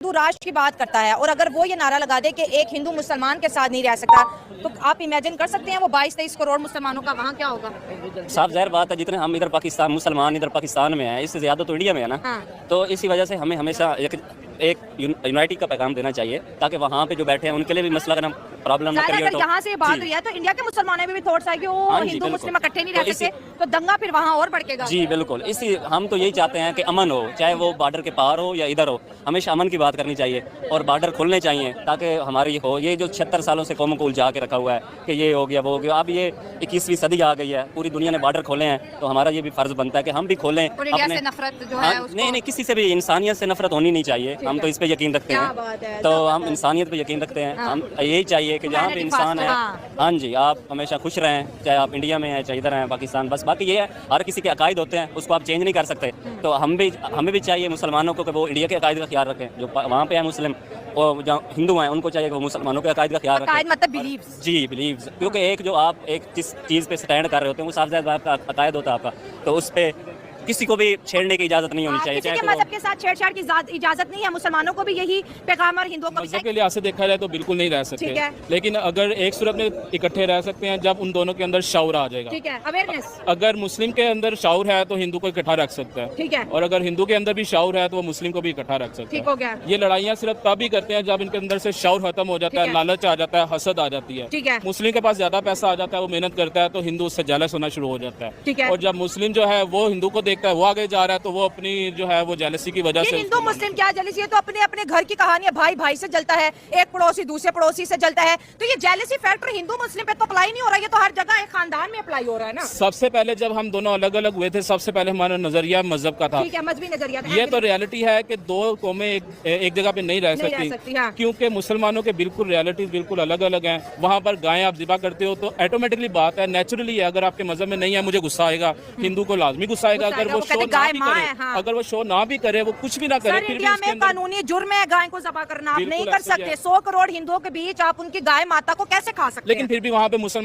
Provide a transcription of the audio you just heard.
हिंदू राष्ट्र की बात करता है और अगर वो ये नारा लगा दे कि एक हिंदू मुसलमान के साथ नहीं रह सकता, तो आप इमेजिन कर सकते हैं वो 22-23 करोड़ मुसलमानों का वहाँ क्या होगा। साफ ज़ाहिर बात है, जितने हम इधर पाकिस्तान मुसलमान इधर पाकिस्तान में हैं, इससे ज़्यादा तो इंडिया में है ना। हाँ। तो इसी वजह से हमें हमेशा एक यूनाइटी का पैगाम देना चाहिए, ताकि वहाँ पे जो बैठे हैं उनके लिए भी मसला का प्रॉब्लम ना क्रिएट हो। यहाँ से बात रही है तो इंडिया के मुसलमानों में भी थॉट्स आए कि वो हिंदू मुस्लिम इकट्ठे नहीं रह सकते, तो दंगा फिर वहाँ और भड़केगा। जी बिल्कुल, इसी हम तो यही चाहते हैं कि अमन हो, चाहे वो बॉर्डर के पार हो या इधर हो, हमेशा अमन की बात करनी चाहिए और बॉर्डर खुलने चाहिए ताकि हमारी हो। ये जो 76 सालों से कौम को उलझा के रखा हुआ है कि ये हो गया वो हो गया, अब ये 21वीं सदी आ गई है, पूरी दुनिया ने बॉर्डर खोले हैं, तो हमारा ये भी फर्ज बनता है कि हम भी खोलें अपने। नफरत जो है नहीं, किसी से भी, इंसानियत से नफरत होनी नहीं चाहिए। हम तो इस पे यकीन रखते हैं, तो हम इंसानियत पे यकीन रखते हैं। हम यही चाहिए कि जहाँ पे इंसान है, हाँ जी, आप हमेशा खुश रहें, चाहे आप इंडिया में हैं चाहे इधर हैं पाकिस्तान। बस बाकी ये है, हर किसी के अकायद होते हैं, उसको आप चेंज नहीं कर सकते। तो हमें भी चाहिए मुसलमानों को कि वो इंडिया के अकायद का ख्याल रखें, जो वहाँ पे है मुस्लिम और जहाँ हिंदू हैं उनको चाहिए कि वो मुसलमानों के अकायद का ख्याल रखें। मतलब बिलीव्स। जी बिलीव्स, क्योंकि एक जो आप एक जिस चीज़ पे स्टैंड कर रहे होते हैं वो साफ ज़ाहिर अकायद होता है आपका, तो उस पर किसी को भी छेड़ने की इजाजत नहीं होनी चाहिए। किसी के मजहब के साथ छेड़छाड़ की इजाजत नहीं है। मुसलमानों को भी यही पैगाम और हिंदुओं को मजहब के लिहाज से देखा जाए तो बिल्कुल नहीं रह सकते, लेकिन अगर एक सूरत में इकट्ठे रह सकते हैं जब उन दोनों के अंदर शऊर आ जाएगा। ठीक है, अवेयरनेस। अगर मुस्लिम के अंदर शऊर है तो हिंदू को इकट्ठा रख सकता है, ठीक है, और अगर हिंदू के अंदर भी शऊर है तो वो मुस्लिम को भी इकट्ठा रख सकता है। ठीक हो गया। ये लड़ाइयाँ सिर्फ तब ही करते हैं जब इनके अंदर से शऊर खत्म हो जाता है, लालच आ जाता है, हसद आ जाती है। ठीक है। मुस्लिम के पास ज्यादा पैसा आ जाता है, वो मेहनत करता है, तो हिंदू उससे जेलस होना शुरू हो जाता है। ठीक है। और जब मुस्लिम जो है वो हिंदू को देखता है, वो आगे जा रहा है, तो वो अपनी जो है वो जेलसी की वजह से। हिंदू मुस्लिम क्या जेलसी है, तो अपने अपने घर की कहानी है, भाई भाई से जलता है, एक पड़ोसी दूसरे पड़ोसी से जलता है, तो ये जेलसी फैक्टर हिंदू मुस्लिम पे तो अप्लाई नहीं हो रहा, ये तो हर जगह एक खानदान में अप्लाई हो रहा है ना। सबसे पहले जब हम दोनों अलग अलग हुए थे, सबसे पहले हमारा नजरिया मजहब का था। ठीक है, मजहबी नजरिया था। ये तो रियलिटी है कि दो कौमें एक जगह पे नहीं रह सकती, हाँ। क्योंकि मुसलमानों के बिल्कुल रियलिटीज बिल्कुल अलग अलग हैं। वहाँ पर गायें आप ज़िबा करते हो तो ऑटोमेटिकली बात है, नेचुरली है, अगर आपके मजहब में नहीं है मुझे गुस्सा आएगा, हिंदू को लाजमी गुस्सा आएगा। अगर वो शो ना भी करे, अगर वो शो ना भी करे, वो कुछ भी ना करे, फिर इंडिया में कानूनी जुर्म है गाय को ज़बह करना, आप नहीं कर सकते। 100 करोड़ हिंदुओं के बीच आप उनकी गाय माता को कैसे खा सकते हैं? लेकिन फिर भी वहाँ पे मुसलमान